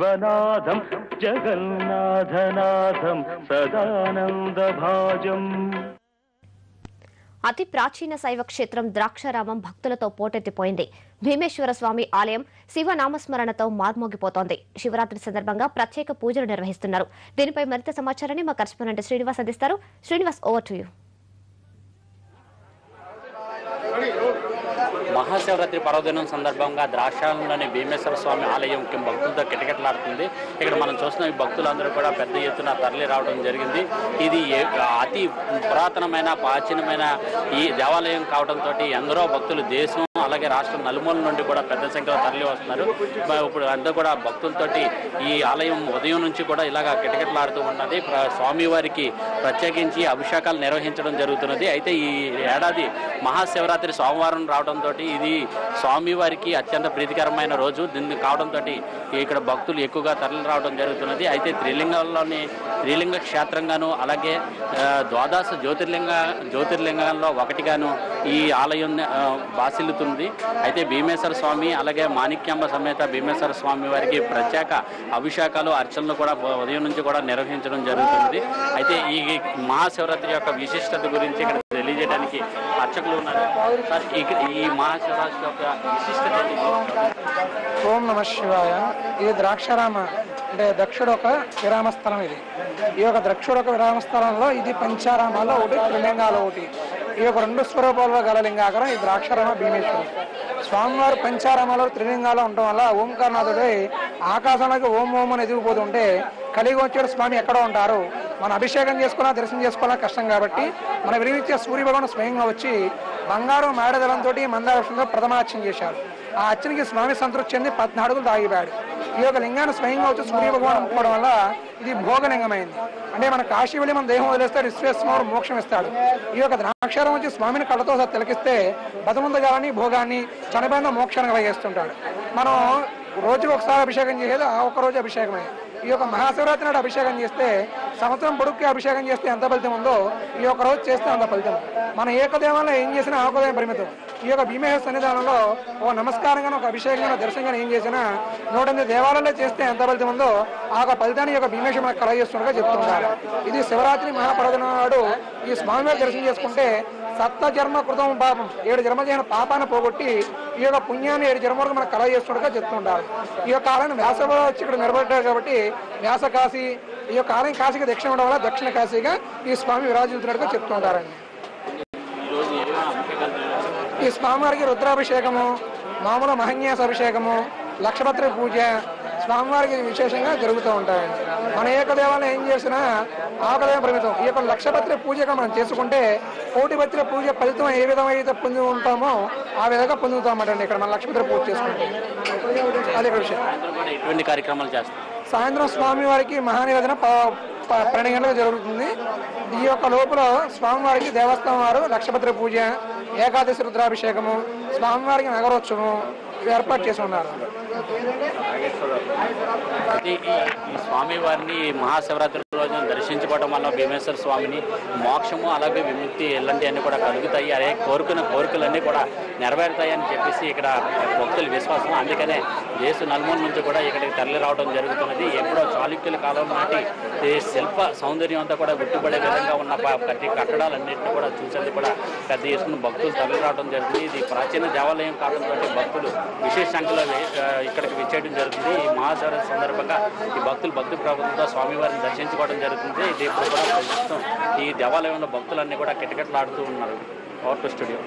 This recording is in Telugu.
విశ్వనాథం జగన్నాథనాథం సదానందభాజం. అతి ప్రాచీన శైవ క్షేత్రం ద్రాక్షారామం భక్తులతో పోటెత్తిపోయింది. భీమేశ్వర స్వామి ఆలయం శివనామస్మరణతో మార్మోగిపోతోంది. శివరాత్రి సందర్భంగా ప్రత్యేక పూజలు నిర్వహిస్తున్నారు. దీనిపై మరింత సమాచారాన్ని మా కరెస్పాండెంట్ శ్రీనివాస్ అందిస్తారు. Srinivas, over to you. Mahashivratri పర్వదినం సందర్భంగా ద్రాక్షారంలోని భీమేశ్వర స్వామి ఆలయం భక్తులతో కిటకిటలాడుతుంది. ఇక్కడ మనం చూసిన ఈ భక్తులందరూ కూడా పెద్ద ఎత్తున తరలి రావడం జరిగింది. ఇది అతి పురాతనమైన ప్రాచీనమైన ఈ దేవాలయం కావడంతో ఎందరో భక్తులు దేశం అలాగే రాష్ట్రం నలుమూల నుండి కూడా పెద్ద సంఖ్యలో తరలి వస్తున్నారు. ఇప్పుడు అంతా కూడా భక్తులతోటి ఈ ఆలయం ఉదయం నుంచి కూడా ఇలాగా కిటకిటలాడుతూ ఉన్నది. స్వామివారికి ప్రత్యేకించి అభిషేకాలు నిర్వహించడం జరుగుతున్నది. అయితే ఈ ఏడాది మహాశివరాత్రి సోమవారం రావడంతో ఇది స్వామివారికి అత్యంత ప్రీతికరమైన రోజు. దీన్ని కావడంతో ఇక్కడ భక్తులు ఎక్కువగా తరలి రావడం జరుగుతున్నది. అయితే త్రిలింగ క్షేత్రంగాను అలాగే ద్వాదశ జ్యోతిర్లింగాల్లో ఒకటిగాను ఈ ఆలయం బాసిల్లుతుంది. అయితే భీమేశ్వర స్వామి అలాగే మాణిక్యాంబ సమేత భీమేశ్వర స్వామి వారికి ప్రత్యేక అభిషేకాలు అర్చనలు కూడా ఉదయం నుంచి కూడా నిర్వహించడం జరుగుతుంది. అయితే ఈ మహాశివరాత్రి యొక్క విశిష్టత గురించి ఇక్కడ తెలియజేయడానికి అర్చకులు ఉన్నారు. సార్, ఈ మహాశివరాత్రి యొక్క విశిష్టత. ఓం నమ శివాయ. ఇది ద్రాక్షారామ అంటే దక్షుడొక విరామస్థలం. ఈ యొక్క దక్షుడొక విరామస్థలంలో ఇది పంచారామాల్లో ఒకటి, త్రిలింగాలు ఒకటి. ఈ యొక్క రెండు స్వరూపాల్లో గల లింగాకరం ఈ ద్రాక్షారామ భీమేశ్వరం. స్వామివారు పంచారామాలు త్రిలింగాలు ఉండటం వల్ల ఓంకారనాథుడే ఆకాశంలోకి ఓం ఓం అని ఎదిగిపోతుంటే కలిగి వచ్చాడు స్వామి ఎక్కడో ఉంటారు. మనం అభిషేకం చేసుకోవాలా దర్శనం చేసుకోవాలా కష్టం కాబట్టి మన విరిగిచ్చే సూర్యభగవాను స్వయంగా వచ్చి బంగారు మేడదలంతో మందారక్షంతో ప్రథమార్చన చేశారు. ఆ అర్చనకి స్వామి సంతృప్తి చెంది 14 అడుగులు తాగిపోయాడు. ఈ యొక్క లింగాన్ని స్వయంగా వచ్చి సూర్యభగవాను ముట్టుకోవడం వల్ల ఇది భోగలింగమైంది. అంటే మన కాశీ వెళ్ళి మన దేహం వదిలేస్తే విశ్వేశ్వరుడు మోక్షం ఇస్తాడు. ఈ యొక్క ద్రాక్షారం వచ్చి స్వామిని కళ్ళతో తిలకిస్తే బతముందగాలని భోగాన్ని చనిపోయిన మోక్షాన్ని కలిగిస్తుంటాడు. మనం రోజుకి ఒకసారి అభిషేకం చేసేది ఆ ఒక్క రోజు అభిషేకమే. ఈ యొక్క మహాశివరాత్రి నాడు అభిషేకం చేస్తే సంవత్సరం పొడుక్కి అభిషేకం చేస్తే ఎంత ఫలితం ఉందో ఈ యొక్క రోజు చేస్తే అంత ఫలితం. మనం ఏకదేవంలో ఏం చేసినా ఆకదేవం పరిమితం. ఈ యొక్క భీమేశ్వర సన్నిధానంలో ఓ నమస్కారంగానో ఒక అభిషేకంగానో దర్శనంగానో ఏం చేసినా 108 దేవాలయాల్లో చేస్తే ఎంత ఫలితం ఉందో ఆ యొక్క ఫలితాన్ని యొక్క భీమేశ్వరం మనకు కలగజేస్తుండగా చెప్తుంటారు. ఇది శివరాత్రి మహాపర్వదినం నాడు ఈ స్వామివారి దర్శనం చేసుకుంటే సప్త జన్మ కృతం పాపం 7 జన్మ చేసిన పాపాన్ని పోగొట్టి ఈ యొక్క పుణ్యాన్ని 7 జన్మ వరకు మనకు కలగజేస్తుండగా చెప్తుంటారు. ఈ యొక్క ఆలయం వ్యాసలో వచ్చి ఇక్కడ నిలబడ్డారు కాబట్టి వ్యాస కాశీ, ఈ యొక్క ఆలయం కాశీకి దక్షిణ ఉండడం వల్ల దక్షిణ కాశీగా ఈ స్వామి విరాజిల్లుతున్నట్టుగా చెప్తుంటారండి. ఈ స్వామివారికి రుద్రాభిషేకము, మామూలు మహన్యాస అభిషేకము, లక్షపత్రి పూజ స్వామివారికి విశేషంగా జరుగుతూ ఉంటాయండి. మన ఏకదేవాలయం ఏం చేసినా ఆకదేవం పరిమితం. ఈ యొక్క లక్షపత్రి పూజగా మనం చేసుకుంటే కోటిపత్రి పూజ ఫలితం ఏ విధంగా అయితే పొంది ఉంటామో ఆ విధంగా పొందుతామంటండి. ఇక్కడ మన లక్షపత్రి పూజ చేసుకుంటే అది ఒక విషయం. ఎటువంటి కార్యక్రమాలు చేస్తాం? సాయంత్రం స్వామివారికి మహానివేదన 12 గంటలకు జరుగుతుంది. ఈ యొక్క లోపల స్వామివారికి దేవస్థానం వారు లక్షపత్రి పూజ, ఏకాదశి రుద్రాభిషేకము, స్వామివారికి నగరోత్సవం ఏర్పాటు చేసి ఉన్నారు. ఈ స్వామివారిని మహాశివరాత్రి రోజున దర్శించుకోవడం వల్ల భీమేశ్వర స్వామిని మోక్షము అలాగే విముక్తి ఇలాంటివన్నీ కూడా కలుగుతాయి. అదే కోరికలన్నీ కూడా నెరవేరుతాయని చెప్పేసి ఇక్కడ భక్తుల విశ్వాసం. అందుకనే దేశ నలుమూల నుంచి కూడా ఇక్కడికి తరలి రావడం జరుగుతున్నది. ఎప్పుడో చాళుక్యుల కాలం నాటి శిల్ప సౌందర్యం అంతా కూడా గుర్తుపడే విధంగా ఉన్న ప్రతి కట్టడాలన్నింటినీ కూడా చూసేది కూడా పెద్ద ఎత్తున భక్తులు తరలి రావడం జరుగుతుంది. ఇది ప్రాచీన దేవాలయం కావడంతో భక్తులు విశేష సంఖ్యలో ఇక్కడికి విచ్చేయడం జరుగుతుంది. ఈ మహాశివరాత్రి సందర్భంగా ఈ భక్తులు భక్తి ప్రభుత్వంతో స్వామివారిని దర్శించుకోవడం జరుగుతుంది. ఇది ఇప్పుడు కూడా ప్రస్తుతం ఈ దేవాలయంలో భక్తులన్నీ కూడా కిటకిటలాడుతూ ఉన్నారు. Power to studio.